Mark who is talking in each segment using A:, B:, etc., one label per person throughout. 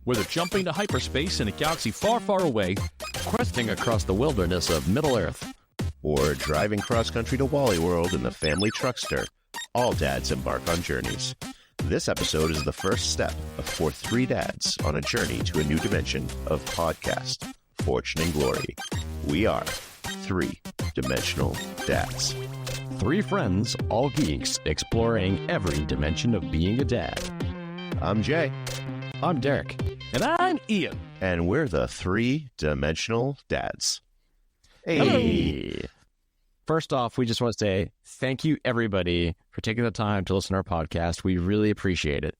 A: Whether jumping to hyperspace in a galaxy far, far away,
B: questing across the wilderness of Middle-earth,
C: or driving cross-country to Wally World in the family truckster, all dads embark on journeys. This episode is the first step for three dads on a journey to a new dimension of podcast, fortune and glory. We are three-dimensional dads.
B: Three friends, all geeks, exploring every dimension of being a dad.
C: I'm Jay.
B: I'm Derek.
A: And I'm Ian.
C: And we're the three-dimensional dads.
B: Hey. First off, we just want to say thank you, everybody, for taking the time to listen to our podcast. We really appreciate it.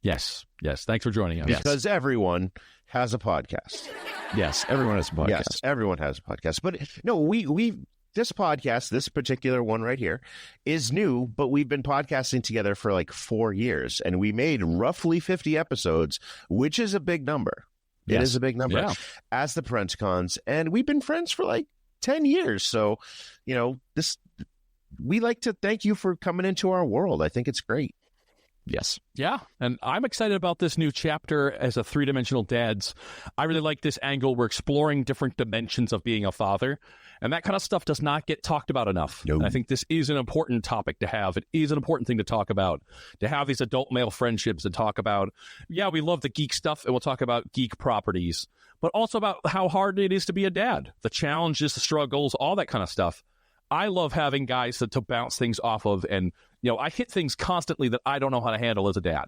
A: Yes. Thanks for joining us.
C: Because everyone has a podcast.
B: Yes, everyone has a podcast.
C: Yes, everyone has a podcast. But no, we this podcast, this particular one right here, is new, but we've been podcasting together for like 4 years, and we made roughly 50 episodes, which is a big number. Yes. It is a big number as the Parenticons, and we've been friends for like 10 years. So, you know, we like to thank you for coming into our world. I think it's great.
B: Yes.
A: Yeah. And I'm excited about this new chapter as a three-dimensional dads. I really like this angle. We're exploring different dimensions of being a father. And that kind of stuff does not get talked about enough.
C: No.
A: I think this is an important topic to have. It is an important thing to talk about, to have these adult male friendships and talk about, we love the geek stuff, and we'll talk about geek properties, but also about how hard it is to be a dad, the challenges, the struggles, all that kind of stuff. I love having guys to bounce things off of, and I hit things constantly that I don't know how to handle as a dad.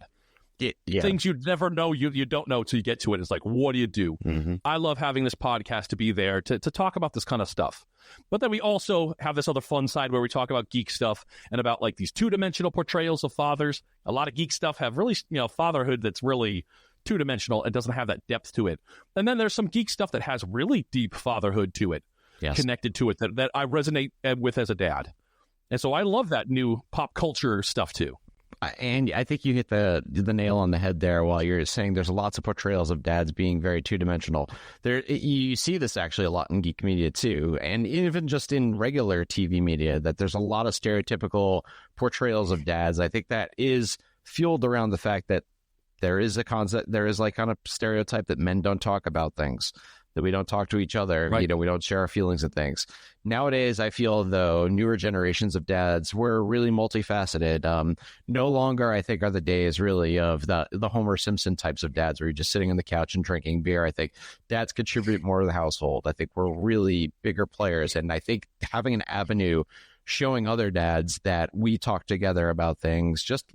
A: Things you'd never know, you don't know till you get to it. It's like, what do you do?
C: Mm-hmm.
A: I love having this podcast to be there to talk about this kind of stuff. But then we also have this other fun side where we talk about geek stuff and about like these two-dimensional portrayals of fathers. A lot of geek stuff have really, fatherhood that's really two-dimensional and doesn't have that depth to it. And then there's some geek stuff that has really deep fatherhood to it, connected to it, that I resonate with as a dad. And so I love that new pop culture stuff too.
B: And I think you hit the nail on the head there while you're saying there's lots of portrayals of dads being very two-dimensional. You see this actually a lot in geek media too, and even just in regular TV media, that there's a lot of stereotypical portrayals of dads. I think that is fueled around the fact that there is a concept, there is like kind of stereotype that men don't talk about things, that we don't talk to each other,
A: right.
B: We don't share our feelings and things. Nowadays, I feel, though, newer generations of dads were really multifaceted. No longer, I think, are the days really of the Homer Simpson types of dads where you're just sitting on the couch and drinking beer. I think dads contribute more to the household. I think we're really bigger players. And I think having an avenue showing other dads that we talk together about things, just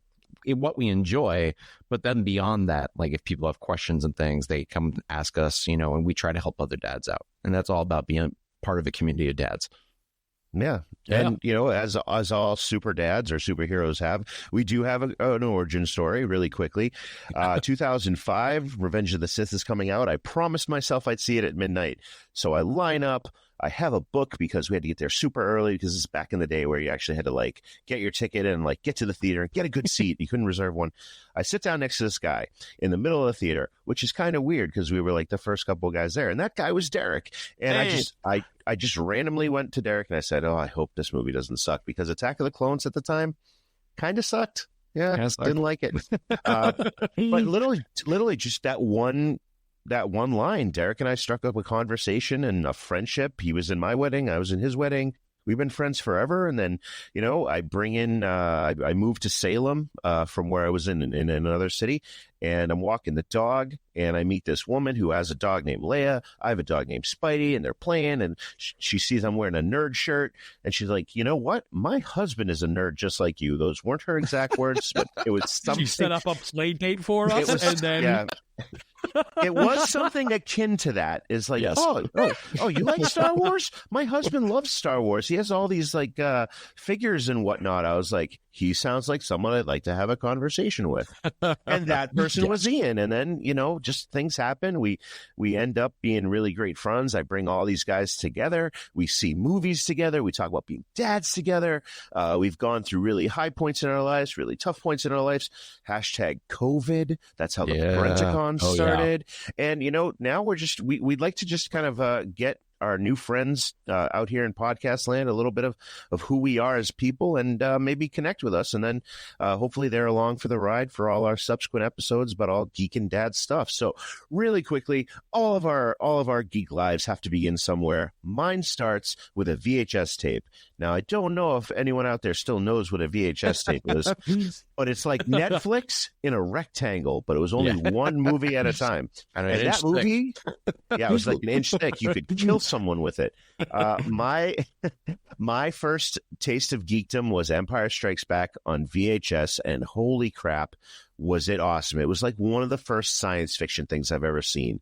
B: what we enjoy, but then beyond that, like if people have questions and things, they come ask us, and we try to help other dads out. And that's all about being part of a community of dads.
C: Yeah. And, as all super dads or superheroes have, we do have an origin story really quickly. 2005, Revenge of the Sith is coming out. I promised myself I'd see it at midnight. So I line up. I have a book because we had to get there super early because it's back in the day where you actually had to get your ticket and get to the theater and get a good seat. You couldn't reserve one. I sit down next to this guy in the middle of the theater, which is kind of weird because we were the first couple of guys there. And that guy was Derek. And I just randomly went to Derek and I said, I hope this movie doesn't suck, because Attack of the Clones at the time kind of sucked. Yeah, didn't like it. But literally just that one line, Derek and I struck up a conversation and a friendship. He was in my wedding. I was in his wedding. We've been friends forever. And then, I bring in, I moved to Salem from where I was in another city, and I'm walking the dog, and I meet this woman who has a dog named Leia. I have a dog named Spidey, and they're playing, and she sees I'm wearing a nerd shirt, and she's like, you know what? My husband is a nerd just like you. Those weren't her exact words, but it was something.
A: She set up a play date for us, and then...
C: Yeah. It was something akin to that. Is like,
B: yes.
C: oh, you like Star Wars? My husband loves Star Wars. He has all these figures and whatnot. I was like, he sounds like someone I'd like to have a conversation with. And that person was Ian. And then, just things happen. We end up being really great friends. I bring all these guys together. We see movies together. We talk about being dads together. We've gone through really high points in our lives, really tough points in our lives. Hashtag COVID. That's how the Parenticon started. And, now we'd like to just kind of get our new friends out here in podcast land a little bit of who we are as people, and maybe connect with us. And then hopefully they're along for the ride for all our subsequent episodes about all Geek and Dad stuff. So really quickly, all of our geek lives have to begin somewhere. Mine starts with a VHS tape. Now, I don't know if anyone out there still knows what a VHS tape is, but it's like Netflix in a rectangle, but it was only one movie at a time. And that movie, it was like an inch thick. You could kill someone with it. My first taste of geekdom was Empire Strikes Back on VHS, and holy crap, was it awesome. It was like one of the first science fiction things I've ever seen.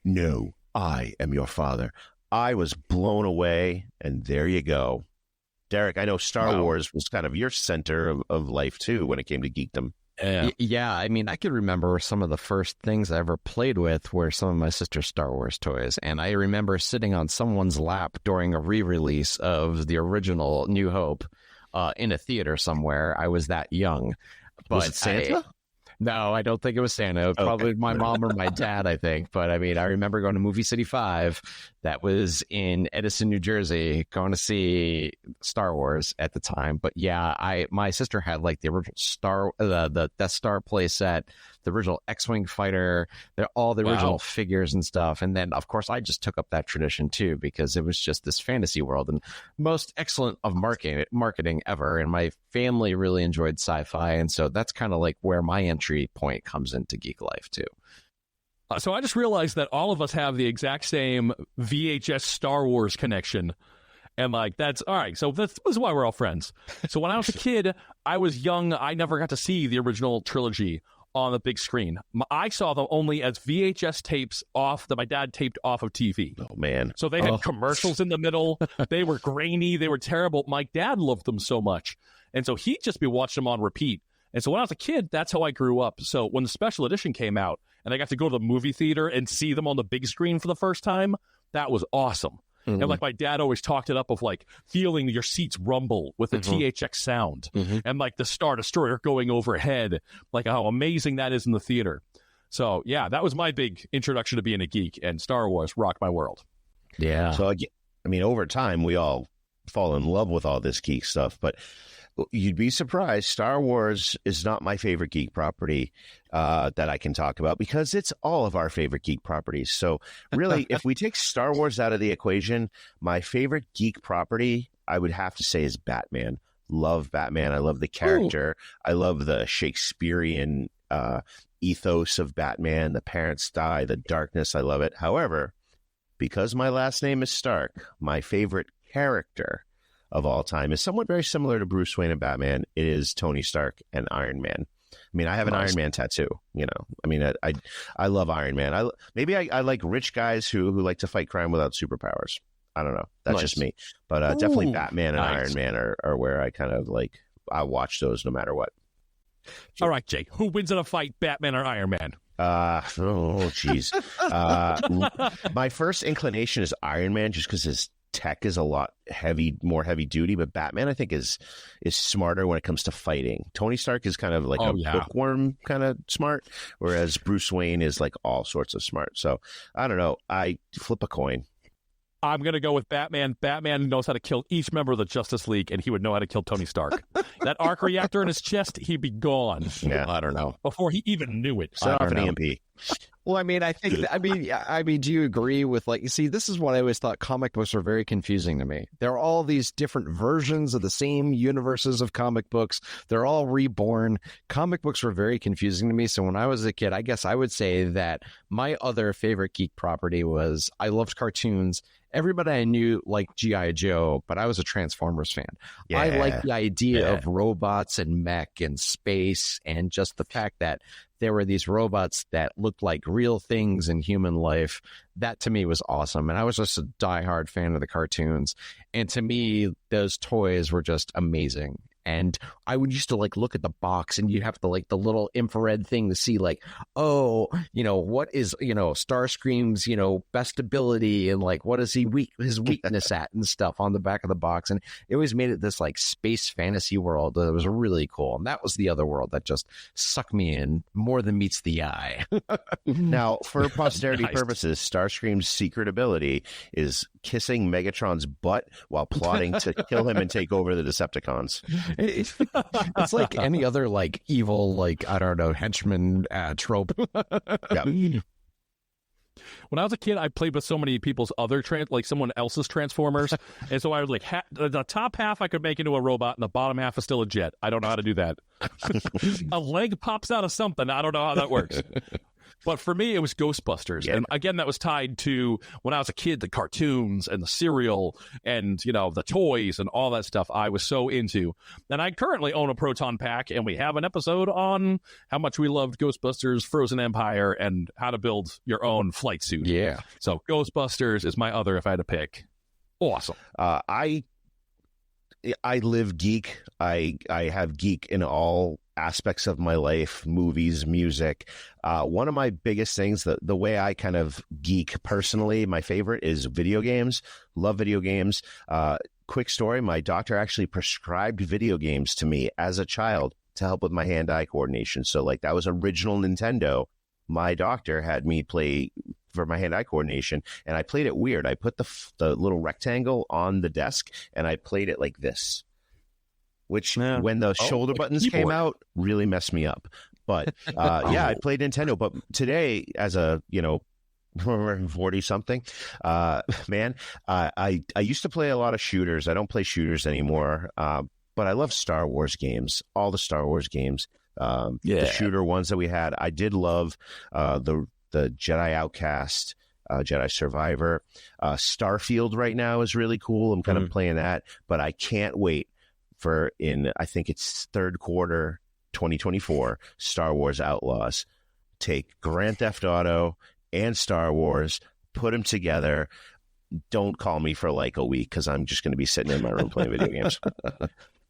C: No, I am your father. I was blown away, and there you go. Derek, I know Star Wars was kind of your center of life, too, when it came to geekdom.
B: Yeah, I mean, I could remember some of the first things I ever played with were some of my sister's Star Wars toys. And I remember sitting on someone's lap during a re-release of the original New Hope in a theater somewhere. I was that young. But
C: was it Santa?
B: No, I don't think it was Santa. Probably my mom or my dad, I think. But I mean, I remember going to Movie City 5. That was in Edison, New Jersey, going to see Star Wars at the time. But yeah, my sister had like the original the Death Star play set, the original X-Wing fighter, all the original figures and stuff. And then, of course, I just took up that tradition too, because it was just this fantasy world and most excellent of marketing ever. And my family really enjoyed sci-fi. And so that's kind of like where my entry point comes into geek life too.
A: So I just realized that all of us have the exact same VHS Star Wars connection. And like, that's all right. So this is why we're all friends. So when I was a kid, I was young. I never got to see the original trilogy on the big screen. I saw them only as VHS tapes that my dad taped off of TV.
C: Oh, man.
A: So they had commercials in the middle. They were grainy. They were terrible. My dad loved them so much. And so he'd just be watching them on repeat. And so when I was a kid, that's how I grew up. So when the special edition came out and I got to go to the movie theater and see them on the big screen for the first time, that was awesome. Mm-hmm. And like my dad always talked it up of like feeling your seats rumble with the THX sound and like the Star Destroyer going overhead, like how amazing that is in the theater. So yeah, that was my big introduction to being a geek, and Star Wars rocked my world.
B: Yeah.
C: So I mean, over time, we all fall in love with all this geek stuff, but you'd be surprised. Star Wars is not my favorite geek property that I can talk about, because it's all of our favorite geek properties. So really, if we take Star Wars out of the equation, my favorite geek property, I would have to say, is Batman. Love Batman. I love the character. Ooh. I love the Shakespearean ethos of Batman, the parents die, the darkness. I love it. However, because my last name is Stark, my favorite character of all time is somewhat very similar to Bruce Wayne and Batman. It is Tony Stark and Iron Man. I mean, I have an Iron Man tattoo, you know. I mean, I love Iron Man. I like rich guys who like to fight crime without superpowers. I don't know. That's just me. But definitely Batman and Iron Man are where I kind of like, I watch those no matter what.
A: All right, Jake, who wins in a fight, Batman or Iron Man?
C: Geez. My first inclination is Iron Man, just because his tech is a lot more heavy duty, but Batman I think is smarter when it comes to fighting. Tony Stark is kind of like bookworm kind of smart, whereas Bruce Wayne is like all sorts of smart. So I don't know. I flip a coin.
A: I'm going to go with Batman. Batman knows how to kill each member of the Justice League, and he would know how to kill Tony Stark. That arc reactor in his chest, he'd be gone.
C: Yeah,
B: I don't know.
A: Before he even knew it.
C: Set off an EMP.
B: Well, I mean, I mean, do you agree with, like, you see, this is what I always thought comic books were very confusing to me. There are all these different versions of the same universes of comic books. They're all reborn. Comic books were very confusing to me. So when I was a kid, I guess I would say that my other favorite geek property was, I loved cartoons. Everybody I knew liked G.I. Joe, but I was a Transformers fan. Yeah. I liked the idea of robots and mech and space, and just the fact that there were these robots that looked like real things in human life. That to me was awesome. And I was just a diehard fan of the cartoons. And to me, those toys were just amazing. And I would used to like look at the box, and you'd have to like the little infrared thing to see like, oh, what is, Starscream's, best ability, and like what is his weakness at and stuff on the back of the box. And it always made it this like space fantasy world that was really cool. And that was the other world that just sucked me in more than meets the eye.
C: Now, for posterity
A: Nice.
C: purposes, Starscream's secret ability is kissing Megatron's butt while plotting to kill him and take over the Decepticons.
B: It's like any other like evil, like, I don't know, henchman trope.
C: Yeah.
A: When I was a kid, I played with so many people's other someone else's Transformers, and so I was like, the top half I could make into a robot, and the bottom half is still a jet. I don't know how to do that. A leg pops out of something. I don't know how that works. But for me, it was Ghostbusters.
C: Yeah.
A: And again, that was tied to when I was a kid, the cartoons and the cereal and, the toys and all that stuff I was so into. And I currently own a Proton Pack, and we have an episode on how much we loved Ghostbusters, Frozen Empire, and how to build your own flight suit.
B: Yeah.
A: So Ghostbusters is my other if I had to pick. Awesome.
C: I live geek. I have geek in all aspects of my life, movies, music. One of my biggest things, the way I kind of geek personally, my favorite is video games. Love video games. Quick story, my doctor actually prescribed video games to me as a child to help with my hand-eye coordination. So like that was original Nintendo. My doctor had me play for my hand-eye coordination, and I played it weird. I put the little rectangle on the desk, and I played it like this, which when the shoulder buttons came out really messed me up. But yeah, I played Nintendo. But today, as a 40-something man, I used to play a lot of shooters. I don't play shooters anymore, but I love Star Wars games, all the Star Wars games. The shooter ones that we had. I did love the Jedi Outcast, Jedi Survivor. Starfield right now is really cool. I'm kind of playing that, but I can't wait for I think it's third quarter 2024, Star Wars Outlaws. Take Grand Theft Auto and Star Wars, put them together. Don't call me for like a week because I'm just going to be sitting in my room playing video games.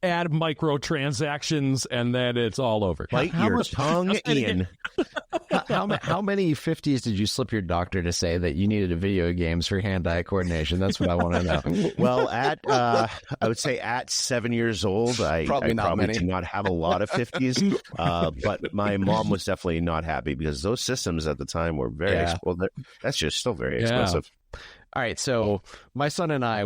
A: Add microtransactions, and then it's all over.
C: Bite your tongue, Ian.
B: How many 50s did you slip your doctor to say that you needed a video games for hand-eye coordination? That's what I want to know.
C: Well, I would say at 7 years old, I probably did not have a lot of 50s, but my mom was definitely not happy because those systems at the time were very expensive. That's just still very expensive.
B: All right, so my son and I,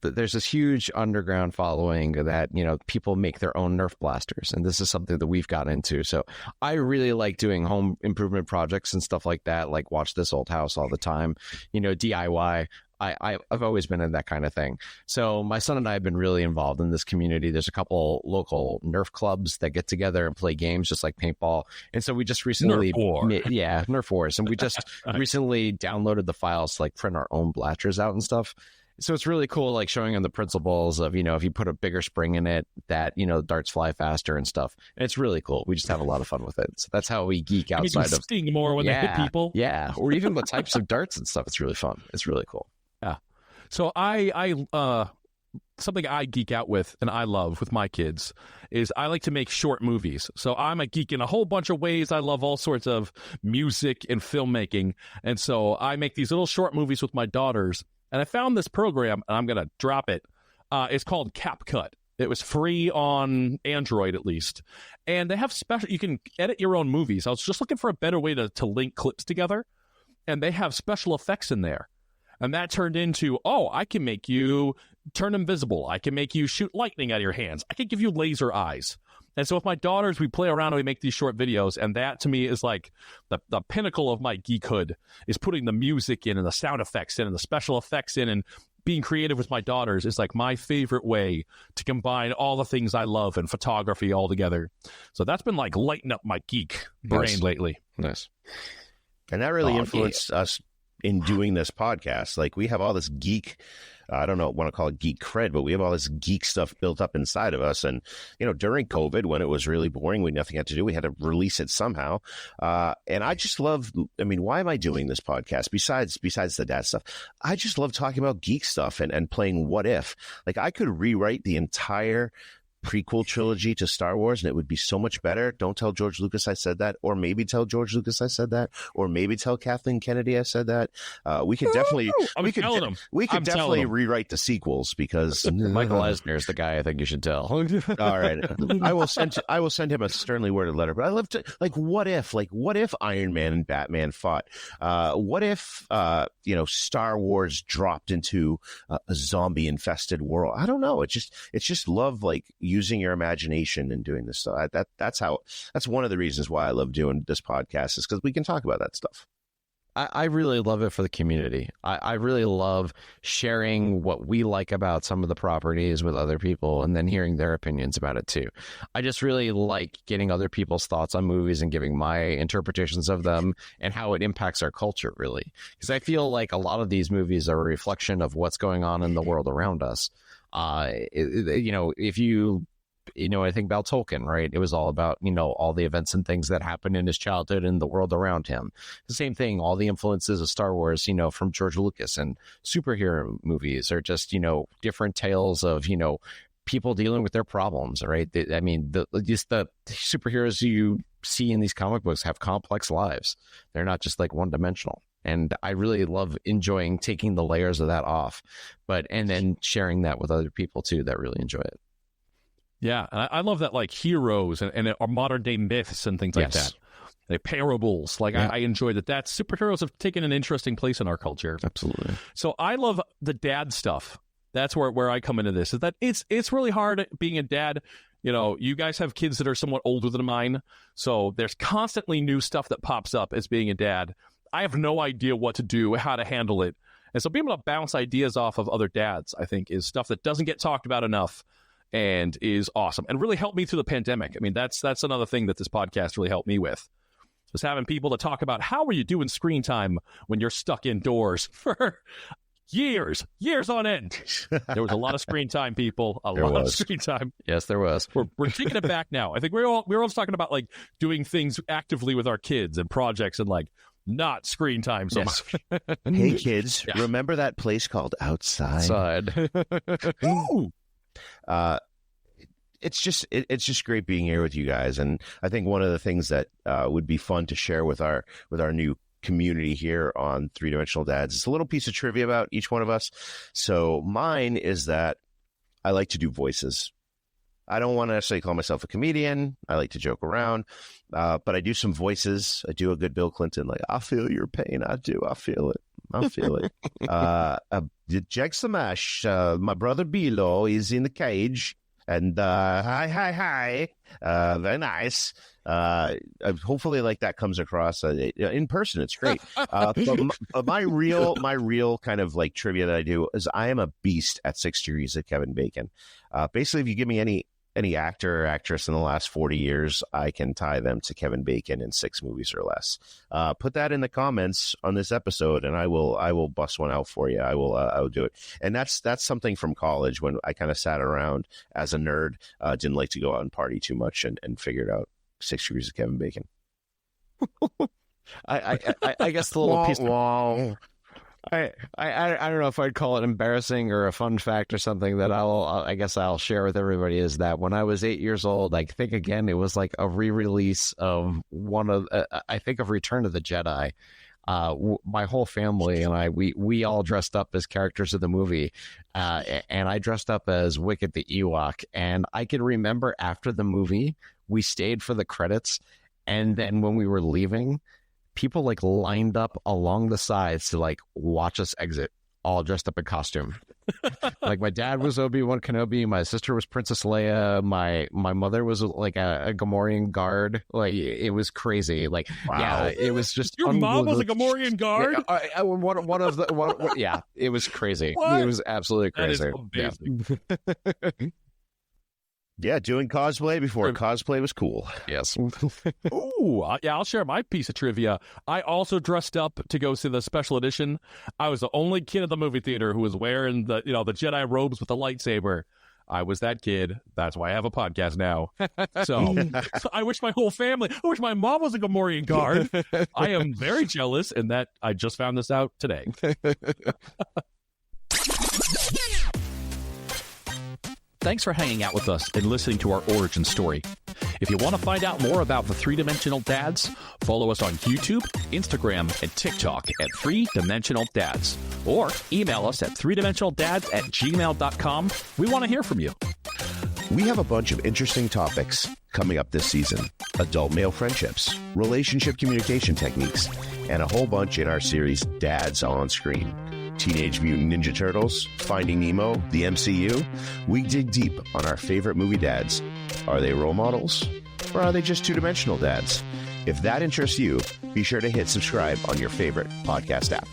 B: there's this huge underground following that, people make their own Nerf blasters, and this is something that we've got into. So I really like doing home improvement projects and stuff like that, like watch this old house all the time, DIY. I've always been in that kind of thing. So my son and I have been really involved in this community. There's a couple local Nerf clubs that get together and play games just like paintball. And so we just recently... Nerf Wars. And we just recently downloaded the files to like print our own blasters out and stuff. So it's really cool, like showing them the principles of, if you put a bigger spring in it, that, darts fly faster and stuff. And it's really cool. We just have a lot of fun with it. So that's how we geek outside of...
A: sting more when they hit people.
B: Yeah. Or even the types of darts and stuff. It's really fun. It's really cool.
A: Yeah. So I something I geek out with and I love with my kids is I like to make short movies. So I'm a geek in a whole bunch of ways. I love all sorts of music and filmmaking. And so I make these little short movies with my daughters. And I found this program, and I'm going to drop it. It's called CapCut. It was free on Android, at least. And they have you can edit your own movies. I was just looking for a better way to link clips together. And they have special effects in there. And that turned into, I can make you turn invisible. I can make you shoot lightning out of your hands. I can give you laser eyes. And so with my daughters, we play around and we make these short videos. And that, to me, is like the pinnacle of my geekhood, is putting the music in and the sound effects in and the special effects in, and being creative with my daughters is like my favorite way to combine all the things I love and photography all together. So that's been like lighting up my geek brain lately.
B: Nice.
C: And that really influenced us in doing this podcast. Like, we have all this geek, I don't know, want to call it geek cred, but we have all this geek stuff built up inside of us. And, during COVID, when it was really boring, we had nothing to do, we had to release it somehow. And I just love, why am I doing this podcast? Besides the dad stuff, I just love talking about geek stuff and playing What If. Like, I could rewrite the entire prequel trilogy to Star Wars, and it would be so much better. Don't tell George Lucas I said that, or maybe tell George Lucas I said that, or maybe tell Kathleen Kennedy I said that. We could definitely, we could definitely rewrite the sequels because
B: Michael Eisner is the guy I think you should tell. All
C: right, I will send him a sternly worded letter. But I love to what if Iron Man and Batman fought? What if Star Wars dropped into a zombie infested world? I don't know. It's just love using your imagination and doing this stuff. That's one of the reasons why I love doing this podcast, is because we can talk about that stuff.
B: I really love it for the community. I really love sharing what we like about some of the properties with other people and then hearing their opinions about it too. I just really like getting other people's thoughts on movies and giving my interpretations of them and how it impacts our culture, really. Because I feel like a lot of these movies are a reflection of what's going on in the world around us. If you I think about Tolkien, right? It was all about, all the events and things that happened in his childhood and the world around him. The same thing, all the influences of Star Wars, from George Lucas, and superhero movies are just, different tales of, people dealing with their problems, right? The superheroes you see in these comic books have complex lives. They're not just one dimensional. And I really love enjoying taking the layers of that off, and then sharing that with other people too that really enjoy it.
A: Yeah, and I love that, heroes and our modern day myths and things like that. Like parables. I enjoy that. Superheroes have taken an interesting place in our culture.
B: Absolutely.
A: So I love the dad stuff. That's where I come into this. Is that it's really hard being a dad. You guys have kids that are somewhat older than mine, so there's constantly new stuff that pops up as being a dad. I have no idea what to do, how to handle it, and so being able to bounce ideas off of other dads, I think, is stuff that doesn't get talked about enough. And is awesome and really helped me through the pandemic. I mean, that's another thing that this podcast really helped me with, was having people to talk about how are you doing screen time when you're stuck indoors for years on end. There was a lot of screen time, people. A lot of screen time.
B: Yes, there was.
A: We're taking it back now. I think we're all talking about doing things actively with our kids and projects and not screen time so much.
C: Hey kids, remember that place called Outside?
A: Ooh.
C: It's just great being here with you guys, and I think one of the things that would be fun to share with our new community here on Three Dimensional Dads is a little piece of trivia about each one of us. So mine is that I like to do voices. I don't want to necessarily call myself a comedian. I like to joke around, but I do some voices. I do a good Bill Clinton, I feel your pain. I do. I feel it. I feel it. Jack Samash, my brother Bilo is in the cage, and hi. Very nice. Hopefully, that comes across in person. It's great. But my real kind of trivia that I do is I am a beast at 6 degrees of Kevin Bacon. Basically, if you give me any actor or actress in the last 40 years, I can tie them to Kevin Bacon in 6 movies or less. Put that in the comments on this episode, and I will bust one out for you. I will do it. And that's something from college when I kind of sat around as a nerd, didn't like to go out and party too much, and figured out 6 degrees of Kevin Bacon.
B: I guess the little piece. I don't know if I'd call it embarrassing or a fun fact or something that I'll share with everybody, is that when I was 8 years old, I think again it was a re-release of I think of Return of the Jedi. My whole family and I, we all dressed up as characters of the movie, and I dressed up as Wicket the Ewok. And I can remember after the movie, we stayed for the credits, and then when we were leaving, people lined up along the sides to watch us exit, all dressed up in costume. My dad was Obi-Wan Kenobi, my sister was Princess Leia, my mother was a Gamorrean guard. It was crazy. Wow. Yeah, it was just
A: your mom was a Gamorrean guard.
B: Yeah, one of the yeah, it was crazy.
A: What?
B: It was absolutely crazy.
A: That is amazing.
C: Yeah, doing cosplay before cosplay was cool.
B: Yes.
A: Ooh, yeah, I'll share my piece of trivia. I also dressed up to go see the special edition. I was the only kid at the movie theater who was wearing the Jedi robes with the lightsaber. I was that kid. That's why I have a podcast now. So I wish my whole family, I wish my mom was a Gamorrean guard. I am very jealous, and that I just found this out today. thanks for hanging out with us and listening to our origin story. If you want to find out more about the Three-Dimensional Dads, follow us on YouTube, Instagram, and TikTok at Three-Dimensional Dads. Or email us at threedimensionaldads@gmail.com. We want to hear from you.
C: We have a bunch of interesting topics coming up this season. Adult male friendships, relationship communication techniques, and a whole bunch in our series Dads on Screen. Teenage Mutant Ninja Turtles, Finding Nemo, the MCU. We dig deep on our favorite movie dads. Are they role models? Or are they just two-dimensional dads? If that interests you, be sure to hit subscribe on your favorite podcast app.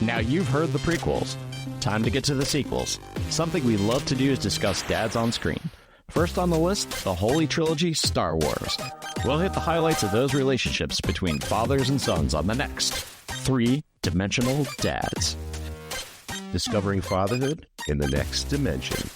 D: Now you've heard the prequels. Time to get to the sequels. Something we love to do is discuss dads on screen. First on the list, the Holy Trilogy Star Wars. We'll hit the highlights of those relationships between fathers and sons on the next Three-Dimensional Dads.
C: Discovering fatherhood in the next dimension.